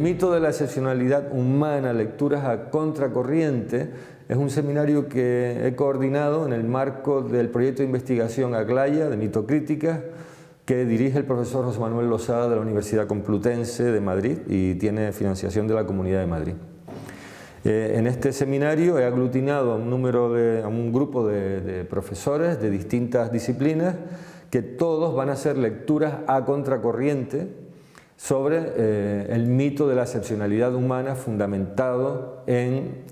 mito de la excepcionalidad humana, lecturas a contracorriente, es un seminario que he coordinado en el marco del proyecto de investigación Aglaya, de mitocrítica, que dirige el profesor José Manuel Losada de la Universidad Complutense de Madrid y tiene financiación de la Comunidad de Madrid. En este seminario he aglutinado a un grupo de profesores de distintas disciplinas que todos van a hacer lecturas a contracorriente sobre el mito de la excepcionalidad humana fundamentado en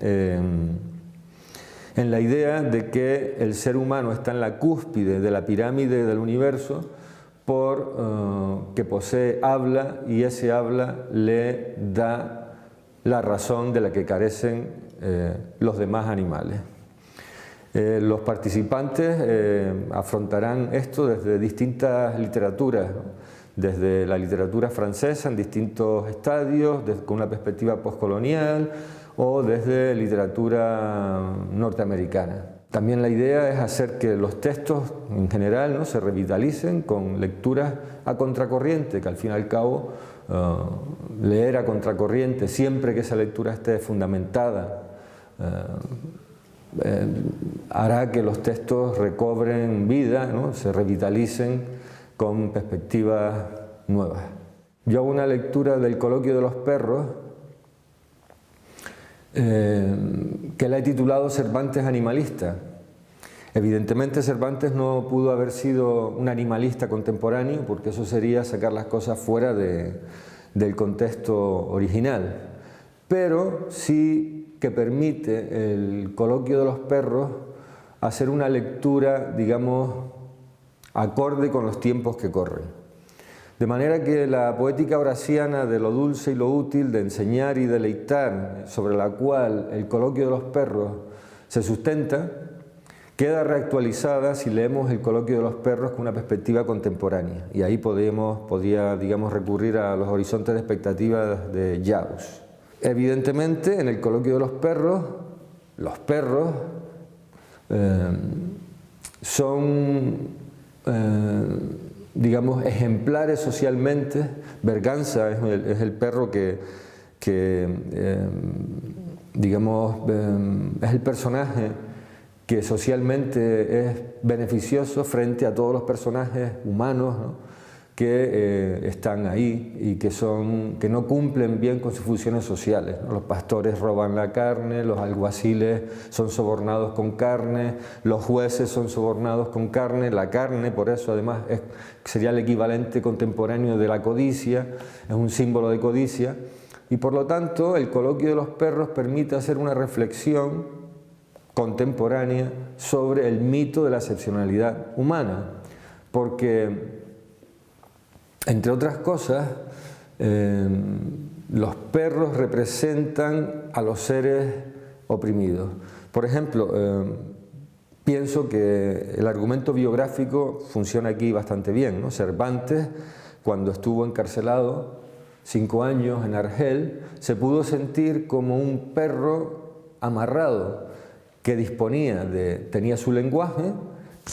la idea de que el ser humano está en la cúspide de la pirámide del universo que posee habla y ese habla le da la razón de la que carecen los demás animales. Los participantes afrontarán esto desde distintas literaturas, ¿no? Desde la literatura francesa en distintos estadios, con una perspectiva postcolonial o desde literatura norteamericana. También la idea es hacer que los textos en general, ¿no?, se revitalicen con lecturas a contracorriente, que al fin y al cabo leer a contracorriente, siempre que esa lectura esté fundamentada, hará que los textos recobren vida, ¿no?, se revitalicen con perspectivas nuevas. Yo hago una lectura del Coloquio de los Perros que la he titulado Cervantes animalista. Evidentemente Cervantes no pudo haber sido un animalista contemporáneo porque eso sería sacar las cosas fuera del contexto original, pero sí que permite el Coloquio de los Perros hacer una lectura, digamos, acorde con los tiempos que corren. De manera que la poética horasiana de lo dulce y lo útil, de enseñar y deleitar, sobre la cual el Coloquio de los Perros se sustenta, queda reactualizada si leemos el Coloquio de los Perros con una perspectiva contemporánea. Y ahí podría, digamos, recurrir a los horizontes de expectativas de Jaus. Evidentemente, en el Coloquio de los perros son digamos, ejemplares socialmente. Berganza es el perro digamos, es el personaje que socialmente es beneficioso frente a todos los personajes humanos, ¿no?, que están ahí y que no cumplen bien con sus funciones sociales, ¿no? Los pastores roban la carne, los alguaciles son sobornados con carne, los jueces son sobornados con carne. La carne, por eso además, sería el equivalente contemporáneo de la codicia, es un símbolo de codicia, y por lo tanto el Coloquio de los Perros permite hacer una reflexión contemporánea sobre el mito de la excepcionalidad humana, porque entre otras cosas, los perros representan a los seres oprimidos. Por ejemplo, pienso que el argumento biográfico funciona aquí bastante bien, ¿no? Cervantes, cuando estuvo encarcelado 5 años en Argel, se pudo sentir como un perro amarrado que tenía su lenguaje,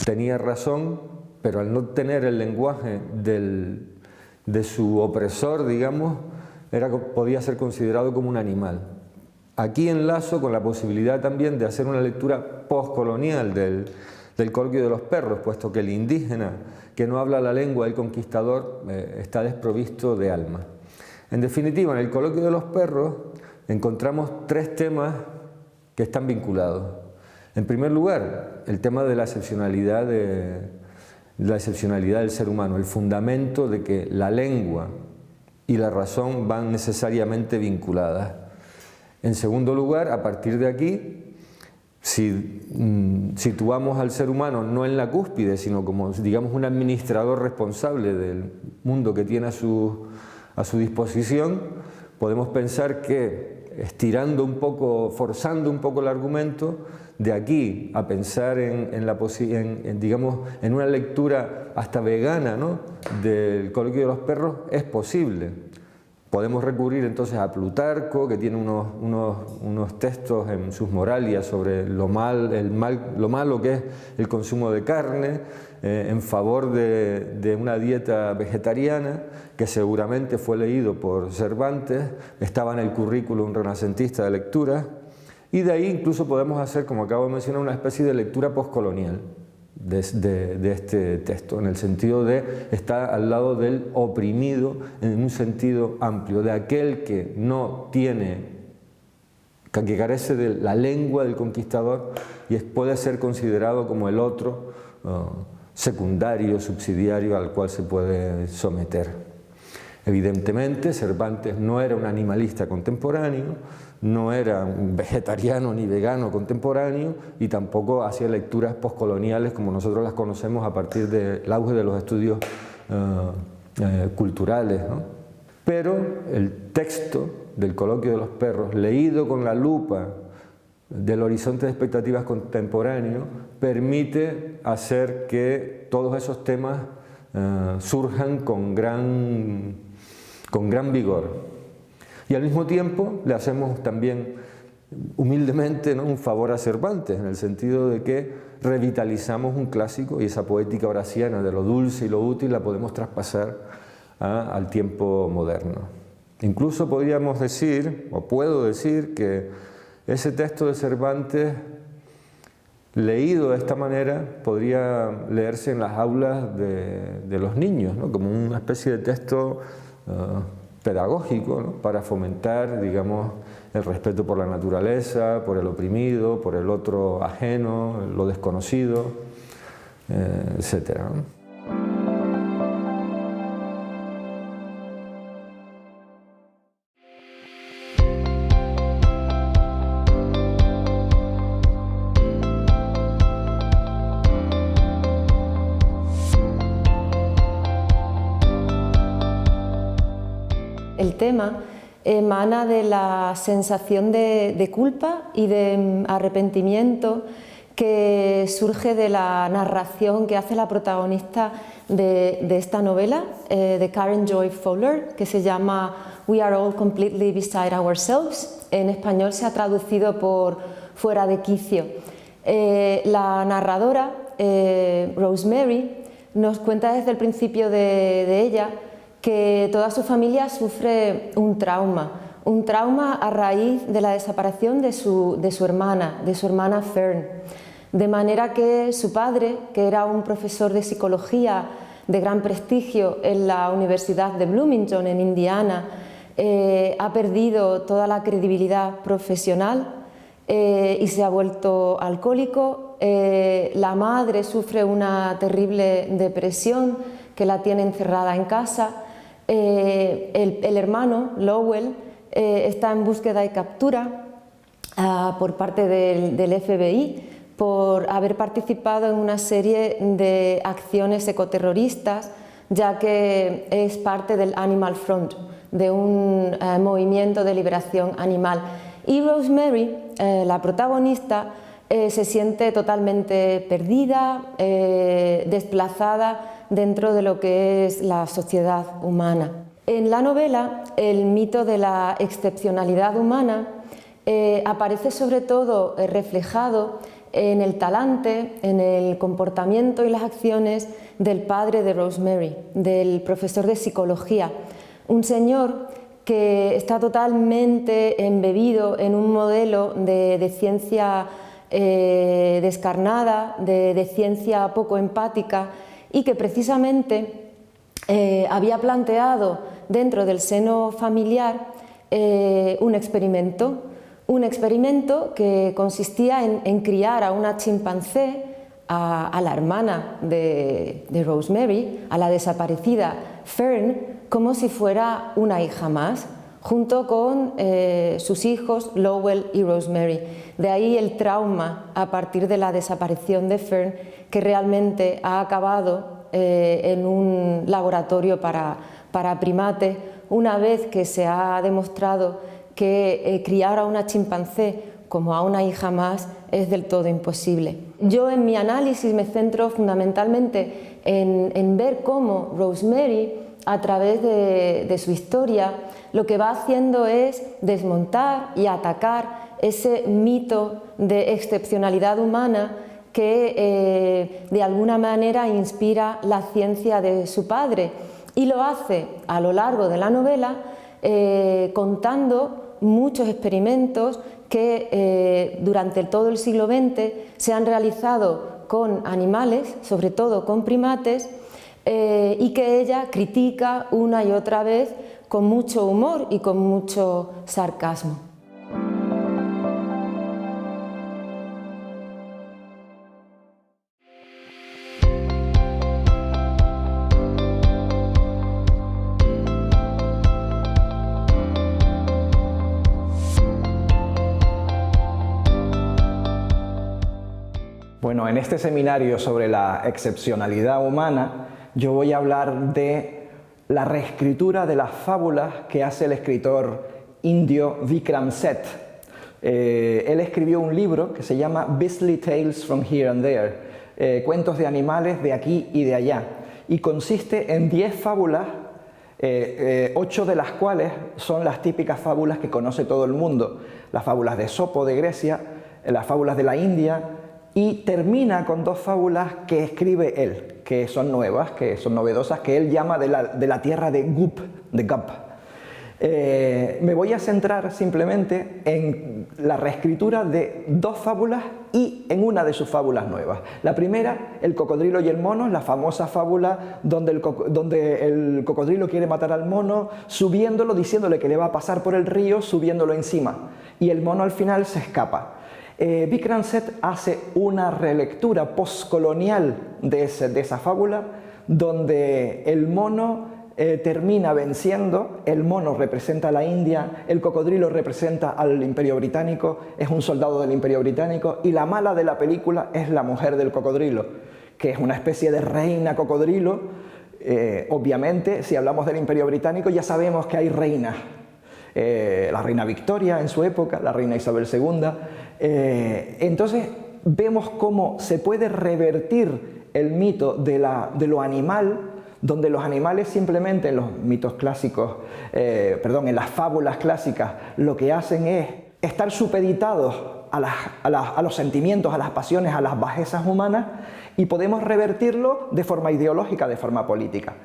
tenía razón, pero al no tener el lenguaje de su opresor, digamos, podía ser considerado como un animal. Aquí enlazo con la posibilidad también de hacer una lectura postcolonial del Coloquio de los Perros, puesto que el indígena que no habla la lengua del conquistador está desprovisto de alma. En definitiva, en el Coloquio de los Perros encontramos 3 temas que están vinculados. En primer lugar, el tema de la excepcionalidad del ser humano, el fundamento de que la lengua y la razón van necesariamente vinculadas. En segundo lugar, a partir de aquí, si situamos al ser humano no en la cúspide, sino como, digamos, un administrador responsable del mundo que tiene a su disposición, podemos pensar que, estirando un poco, forzando un poco el argumento, de aquí a pensar digamos, en una lectura hasta vegana, ¿no?, del Coloquio de los Perros, es posible. Podemos recurrir entonces a Plutarco, que tiene unos textos en sus Moralias sobre lo malo que es el consumo de carne, en favor de una dieta vegetariana, que seguramente fue leído por Cervantes, estaba en el currículum renacentista de lectura, y de ahí incluso podemos hacer, como acabo de mencionar, una especie de lectura postcolonial de este texto, en el sentido de estar al lado del oprimido en un sentido amplio, de aquel que no tiene, que carece de la lengua del conquistador y puede ser considerado como el otro secundario, subsidiario al cual se puede someter. Evidentemente, Cervantes no era un animalista contemporáneo, no era un vegetariano ni vegano contemporáneo y tampoco hacía lecturas postcoloniales como nosotros las conocemos a partir del auge de los estudios culturales, ¿no? Pero el texto del Coloquio de los Perros, leído con la lupa del horizonte de expectativas contemporáneo, permite hacer que todos esos temas surjan con gran vigor. Y al mismo tiempo le hacemos también humildemente, ¿no?, un favor a Cervantes, en el sentido de que revitalizamos un clásico y esa poética horaciana de lo dulce y lo útil la podemos traspasar al tiempo moderno. Incluso podríamos decir, o puedo decir, que ese texto de Cervantes, leído de esta manera, podría leerse en las aulas de los niños, ¿no?, como una especie de texto pedagógico, ¿no?, para fomentar, digamos, el respeto por la naturaleza, por el oprimido, por el otro ajeno, lo desconocido, etc. El tema emana de la sensación de culpa y de arrepentimiento que surge de la narración que hace la protagonista de esta novela, de Karen Joy Fowler, que se llama We Are All Completely Beside Ourselves. En español se ha traducido por Fuera de quicio. La narradora, Rosemary, nos cuenta desde el principio de ella que toda su familia sufre un trauma a raíz de la desaparición de su hermana Fern. De manera que su padre, que era un profesor de psicología de gran prestigio en la Universidad de Bloomington, en Indiana, ha perdido toda la credibilidad profesional y se ha vuelto alcohólico. La madre sufre una terrible depresión que la tiene encerrada en casa. El hermano, Lowell, está en búsqueda y captura por parte del FBI por haber participado en una serie de acciones ecoterroristas, ya que es parte del Animal Front, de un movimiento de liberación animal. Y Rosemary, la protagonista, se siente totalmente perdida, desplazada dentro de lo que es la sociedad humana. En la novela, el mito de la excepcionalidad humana aparece sobre todo reflejado en el talante, en el comportamiento y las acciones del padre de Rosemary, del profesor de psicología, un señor que está totalmente embebido en un modelo de ciencia descarnada, de ciencia poco empática, y que precisamente había planteado dentro del seno familiar un experimento que consistía en criar a una chimpancé, a la hermana de Rosemary, a la desaparecida Fern, como si fuera una hija más, junto con sus hijos Lowell y Rosemary. De ahí el trauma a partir de la desaparición de Fern, que realmente ha acabado en un laboratorio para primates, una vez que se ha demostrado que criar a una chimpancé como a una hija más es del todo imposible. Yo en mi análisis me centro fundamentalmente en ver cómo Rosemary, a través de su historia, lo que va haciendo es desmontar y atacar ese mito de excepcionalidad humana que de alguna manera inspira la ciencia de su padre, Y lo hace a lo largo de la novela contando muchos experimentos que durante todo el siglo XX se han realizado con animales, sobre todo con primates, y que ella critica una y otra vez con mucho humor y con mucho sarcasmo. Bueno, en este seminario sobre la excepcionalidad humana, yo voy a hablar de la reescritura de las fábulas que hace el escritor indio Vikram Seth. Él escribió un libro que se llama Beastly Tales from Here and There, cuentos de animales de aquí y de allá, y consiste en 10 fábulas, 8 de las cuales son las típicas fábulas que conoce todo el mundo, las fábulas de Esopo de Grecia, las fábulas de la India, y termina con 2 fábulas que escribe él, que son nuevas, que son novedosas, que él llama de la tierra de Gup, de Gup. Me voy a centrar simplemente en la reescritura de 2 fábulas y en una de sus fábulas nuevas. La primera, El cocodrilo y el mono, la famosa fábula donde el cocodrilo quiere matar al mono, subiéndolo, diciéndole que le va a pasar por el río, subiéndolo encima, y el mono al final se escapa. Vikram Seth hace una relectura postcolonial de esa fábula, donde el mono termina venciendo. El mono representa a la India, el cocodrilo representa al Imperio Británico, es un soldado del Imperio Británico, y la mala de la película es la mujer del cocodrilo, que es una especie de reina cocodrilo. Obviamente, si hablamos del Imperio Británico, ya sabemos que hay reinas. La reina Victoria en su época, la reina Isabel II. Entonces vemos cómo se puede revertir el mito de lo animal, donde los animales simplemente en los mitos clásicos, en las fábulas clásicas, lo que hacen es estar supeditados a los sentimientos, a las pasiones, a las bajezas humanas, y podemos revertirlo de forma ideológica, de forma política.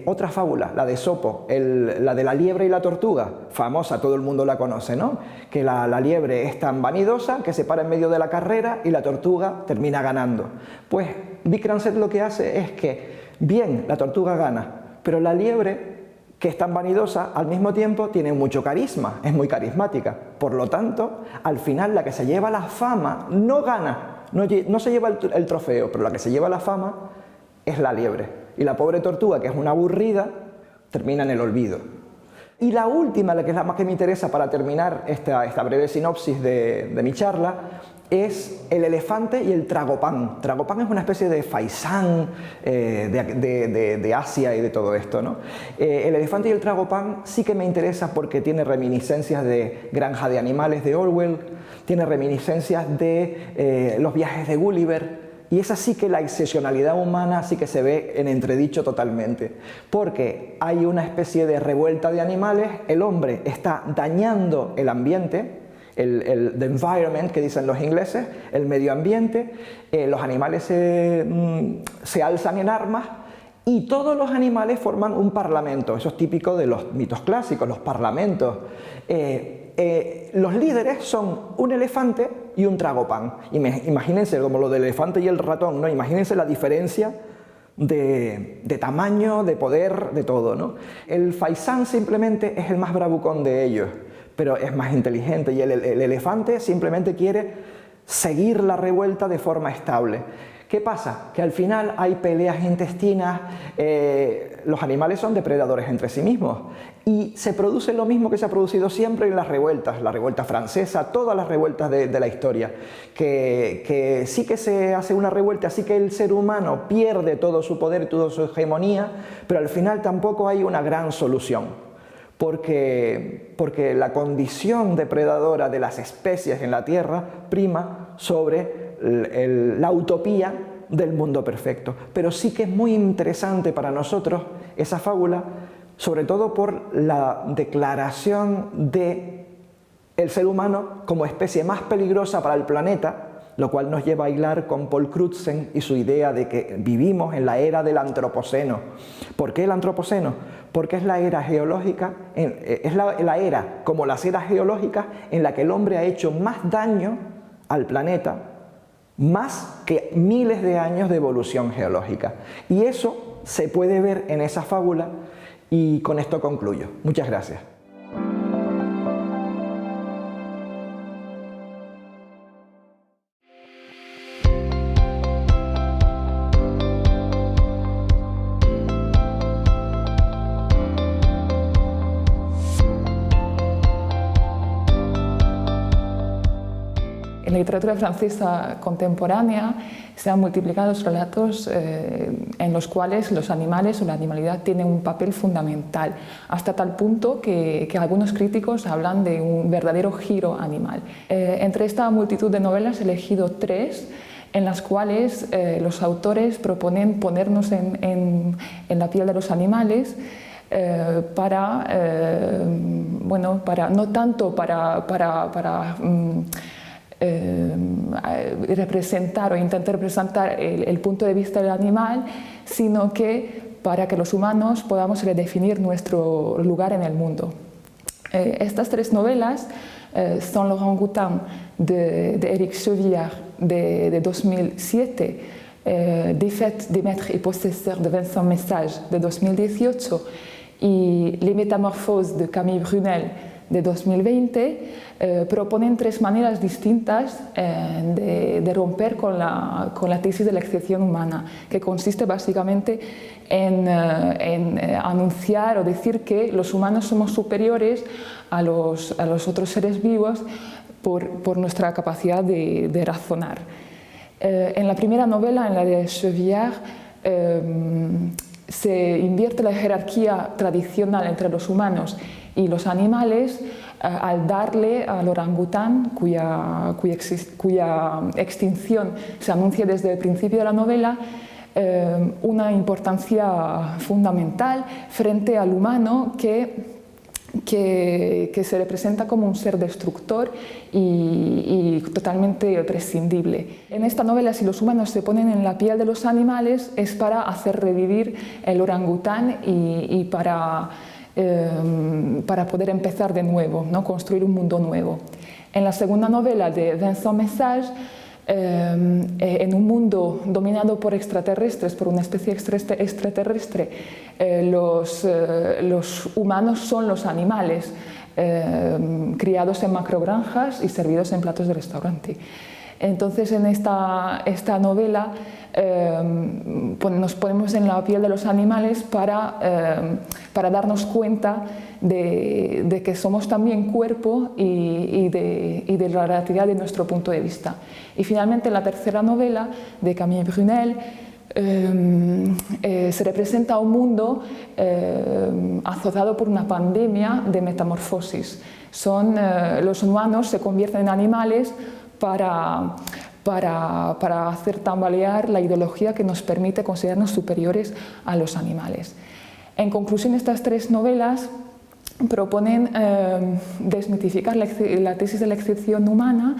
Otra fábula, la de Esopo, la de la liebre y la tortuga, famosa, todo el mundo la conoce, ¿no? Que la liebre es tan vanidosa que se para en medio de la carrera y la tortuga termina ganando. Pues Vikram Seth lo que hace es que, bien, la tortuga gana, pero la liebre, que es tan vanidosa, al mismo tiempo tiene mucho carisma, es muy carismática. Por lo tanto, al final la que se lleva la fama no gana, no se lleva el trofeo, pero la que se lleva la fama es la liebre. Y la pobre tortuga, que es una aburrida, termina en el olvido. Y la última, la que es la más que me interesa para terminar esta breve sinopsis de mi charla, es el elefante y el tragopán. Tragopán es una especie de faisán de Asia y de todo esto, ¿no? El elefante y el tragopán sí que me interesa porque tiene reminiscencias de Granja de Animales de Orwell, tiene reminiscencias de los viajes de Gulliver, y es así que la excepcionalidad humana sí que se ve en entredicho totalmente, porque hay una especie de revuelta de animales, el hombre está dañando el ambiente, the environment que dicen los ingleses, el medio ambiente, los animales se alzan en armas y todos los animales forman un parlamento. Eso es típico de los mitos clásicos, los parlamentos. Los líderes son un elefante y un tragopán. Imagínense como lo del elefante y el ratón, ¿no? Imagínense la diferencia de tamaño, de poder, de todo, ¿no? El faisán simplemente es el más bravucón de ellos, pero es más inteligente, y el elefante simplemente quiere seguir la revuelta de forma estable. ¿Qué pasa? Que al final hay peleas intestinas, los animales son depredadores entre sí mismos, y se produce lo mismo que se ha producido siempre en las revueltas, la revuelta francesa, todas las revueltas de la historia, que sí que se hace una revuelta, sí que el ser humano pierde todo su poder y toda su hegemonía, pero al final tampoco hay una gran solución. Porque la condición depredadora de las especies en la Tierra prima sobre la utopía del mundo perfecto. Pero sí que es muy interesante para nosotros esa fábula, sobre todo por la declaración de el ser humano como especie más peligrosa para el planeta lo cual nos lleva a hilar con Paul Crutzen y su idea de que vivimos en la era del antropoceno. ¿Por qué el antropoceno? Porque es la era geológica, es la era, como las eras geológicas, en la que el hombre ha hecho más daño al planeta, más que miles de años de evolución geológica. Y eso se puede ver en esa fábula, y con esto concluyo. Muchas gracias. En la literatura francesa contemporánea se han multiplicado los relatos en los cuales los animales o la animalidad tienen un papel fundamental, hasta tal punto que algunos críticos hablan de un verdadero giro animal. Entre esta multitud de novelas he elegido 3 en las cuales los autores proponen ponernos en la piel de los animales, no tanto para representar o intentar representar el punto de vista del animal, sino que para que los humanos podamos redefinir nuestro lugar en el mundo. Estas 3 novelas son L'Orang-Outan de Éric Chevillard de 2007, Défaite des maîtres et possesseurs de Vincent Message de 2018 y Les Métamorphoses de Camille Brunel de 2020, proponen 3 maneras distintas de romper con la tesis de la excepción humana, que consiste básicamente en anunciar o decir que los humanos somos superiores a los otros seres vivos por nuestra capacidad de razonar. En la primera novela, en la de Chevillard, se invierte la jerarquía tradicional entre los humanos y los animales al darle al orangután, cuya extinción se anuncia desde el principio de la novela, una importancia fundamental frente al humano que se representa como un ser destructor y totalmente prescindible. En esta novela, si los humanos se ponen en la piel de los animales, es para hacer revivir el orangután y para poder empezar de nuevo, ¿no? Construir un mundo nuevo. En la segunda novela de Vincent Message, en un mundo dominado por extraterrestres, por una especie extraterrestre, los humanos son los animales, criados en macrogranjas y servidos en platos de restaurante. Entonces, en esta novela nos ponemos en la piel de los animales para darnos cuenta de que somos también cuerpo y de la relatividad de nuestro punto de vista. Y finalmente, en la tercera novela de Camille Brunel, se representa un mundo azotado por una pandemia de metamorfosis. Los humanos se convierten en animales para hacer tambalear la ideología que nos permite considerarnos superiores a los animales. En conclusión, estas 3 novelas proponen desmitificar la tesis de la excepción humana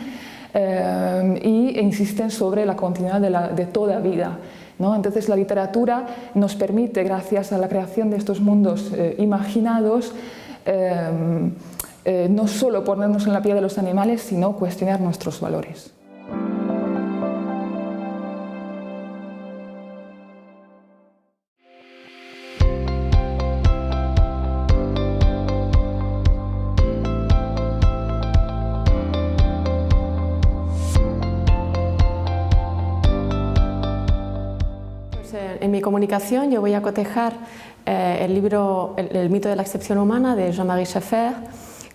e insisten sobre la continuidad de toda vida, ¿no? Entonces, la literatura nos permite, gracias a la creación de estos mundos imaginados, no solo ponernos en la piel de los animales, sino cuestionar nuestros valores. En mi comunicación yo voy a cotejar el libro El mito de la excepción humana de Jean-Marie Schaeffer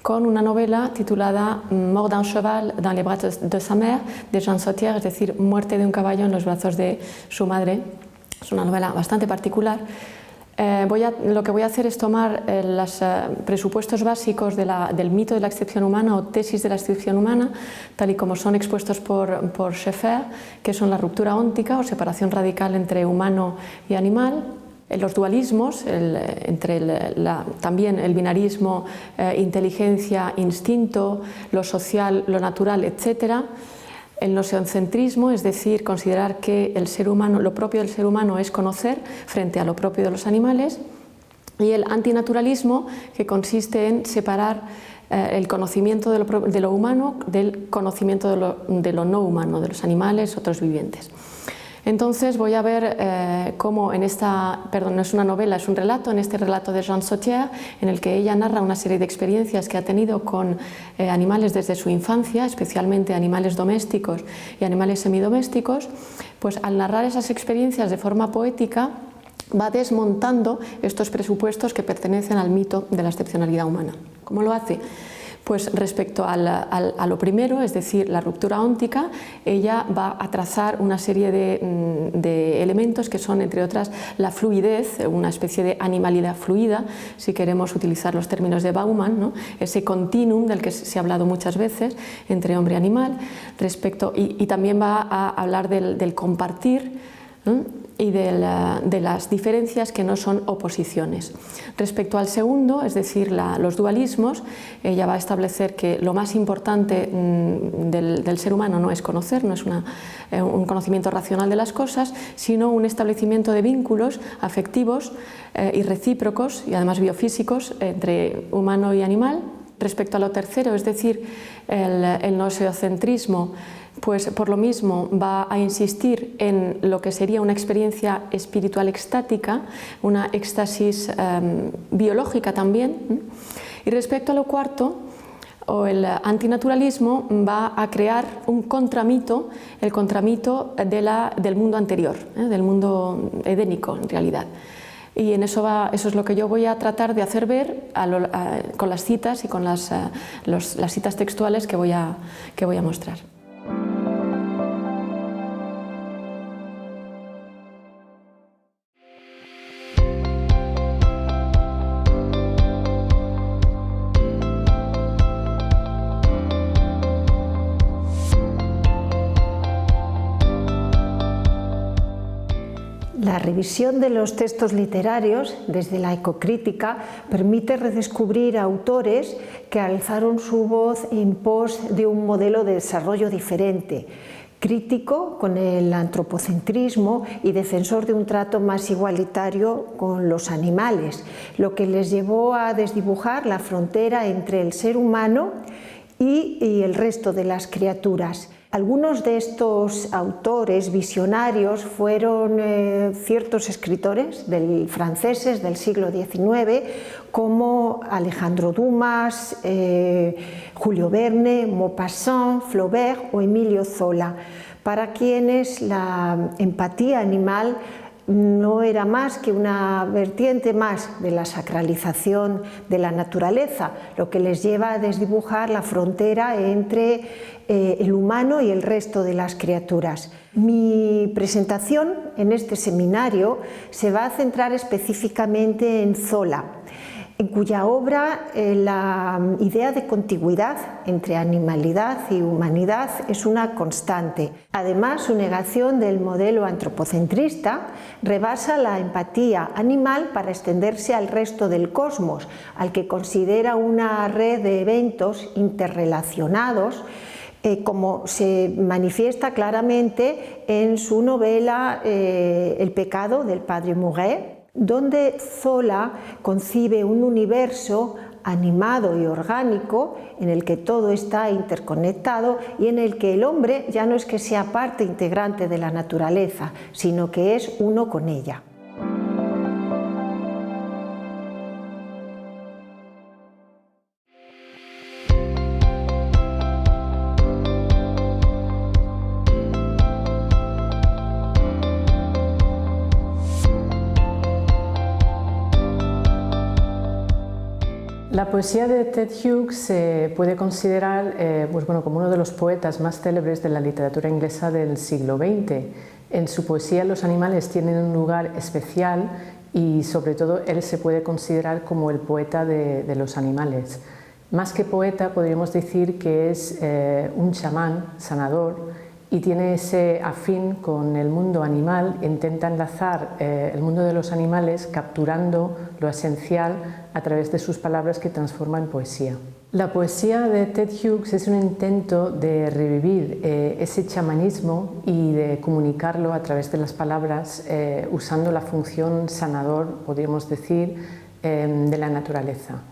con una novela titulada Mort d'un cheval dans les bras de sa mère de Jean Sautier, es decir, Muerte de un caballo en los brazos de su madre. Es una novela bastante particular. Lo que voy a hacer es tomar los presupuestos básicos del mito de la excepción humana o tesis de la excepción humana, tal y como son expuestos por Schaeffer, que son la ruptura óntica o separación radical entre humano y animal, los dualismos, también el binarismo, inteligencia, instinto, lo social, lo natural, etc. el noseocentrismo, es decir, considerar que el ser humano, lo propio del ser humano es conocer frente a lo propio de los animales, y el antinaturalismo, que consiste en separar el conocimiento de lo humano del conocimiento de lo no humano, de los animales, otros vivientes. Entonces voy a ver cómo en esta, perdón, no es una novela, es un relato, en este relato de Jeanne Sautière, en el que ella narra una serie de experiencias que ha tenido con animales desde su infancia, especialmente animales domésticos y animales semidomésticos, pues al narrar esas experiencias de forma poética va desmontando estos presupuestos que pertenecen al mito de la excepcionalidad humana. ¿Cómo lo hace? Pues respecto a lo primero, es decir, la ruptura óntica, ella va a trazar una serie de elementos que son, entre otras, la fluidez, una especie de animalidad fluida, si queremos utilizar los términos de Bauman, ¿no? Ese continuum del que se ha hablado muchas veces entre hombre y animal, y también va a hablar del compartir, ¿no? Y de las diferencias que no son oposiciones. Respecto al segundo, es decir, los dualismos, ella va a establecer que lo más importante del ser humano no es conocer, no es un conocimiento racional de las cosas, sino un establecimiento de vínculos afectivos y recíprocos y además biofísicos entre humano y animal. Respecto a lo tercero, es decir, el noseocentrismo, pues por lo mismo va a insistir en lo que sería una experiencia espiritual extática, una éxtasis biológica también. Y respecto a lo cuarto, o el antinaturalismo, va a crear un contramito, el contramito del mundo anterior, del mundo edénico en realidad. Y en eso es lo que yo voy a tratar de hacer ver con las citas y con las citas textuales que voy a mostrar. La revisión de los textos literarios desde la ecocrítica permite redescubrir autores que alzaron su voz en pos de un modelo de desarrollo diferente, crítico con el antropocentrismo y defensor de un trato más igualitario con los animales, lo que les llevó a desdibujar la frontera entre el ser humano y el resto de las criaturas. Algunos de estos autores visionarios fueron ciertos escritores franceses del siglo XIX, como Alejandro Dumas, Julio Verne, Maupassant, Flaubert o Emilio Zola, para quienes la empatía animal no era más que una vertiente más de la sacralización de la naturaleza, lo que les lleva a desdibujar la frontera entre el humano y el resto de las criaturas. Mi presentación en este seminario se va a centrar específicamente en Zola, en cuya obra la idea de contigüidad entre animalidad y humanidad es una constante. Además, su negación del modelo antropocentrista rebasa la empatía animal para extenderse al resto del cosmos, al que considera una red de eventos interrelacionados, como se manifiesta claramente en su novela El pecado del padre Mouret, donde Zola concibe un universo animado y orgánico en el que todo está interconectado y en el que el hombre ya no es que sea parte integrante de la naturaleza, sino que es uno con ella. La poesía de Ted Hughes se puede considerar como uno de los poetas más célebres de la literatura inglesa del siglo XX. En su poesía los animales tienen un lugar especial y sobre todo él se puede considerar como el poeta de los animales. Más que poeta podríamos decir que es un chamán, sanador, y tiene ese afín con el mundo animal, intenta enlazar el mundo de los animales capturando lo esencial a través de sus palabras que transforma en poesía. La poesía de Ted Hughes es un intento de revivir ese chamanismo y de comunicarlo a través de las palabras usando la función sanador, podríamos decir, de la naturaleza.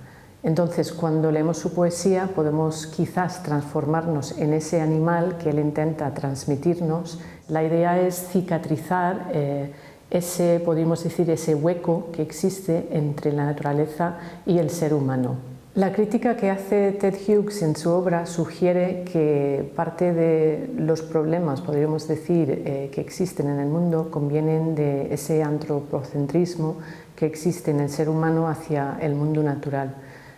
Entonces, cuando leemos su poesía podemos quizás transformarnos en ese animal que él intenta transmitirnos. La idea es cicatrizar podríamos decir, ese hueco que existe entre la naturaleza y el ser humano. La crítica que hace Ted Hughes en su obra sugiere que parte de los problemas, podríamos decir, que existen en el mundo convienen de ese antropocentrismo que existe en el ser humano hacia el mundo natural.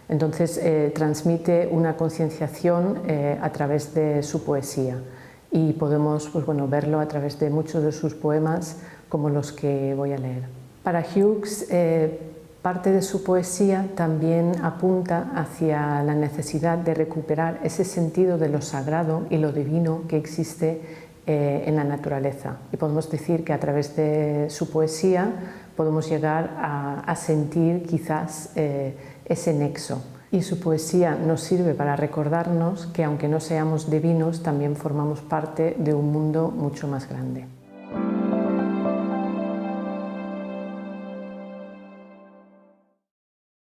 Entonces transmite una concienciación a través de su poesía y podemos verlo a través de muchos de sus poemas como los que voy a leer. Para Hughes, parte de su poesía también apunta hacia la necesidad de recuperar ese sentido de lo sagrado y lo divino que existe en la naturaleza. Y podemos decir que a través de su poesía podemos llegar a sentir quizás ese nexo. Y su poesía nos sirve para recordarnos que aunque no seamos divinos, también formamos parte de un mundo mucho más grande.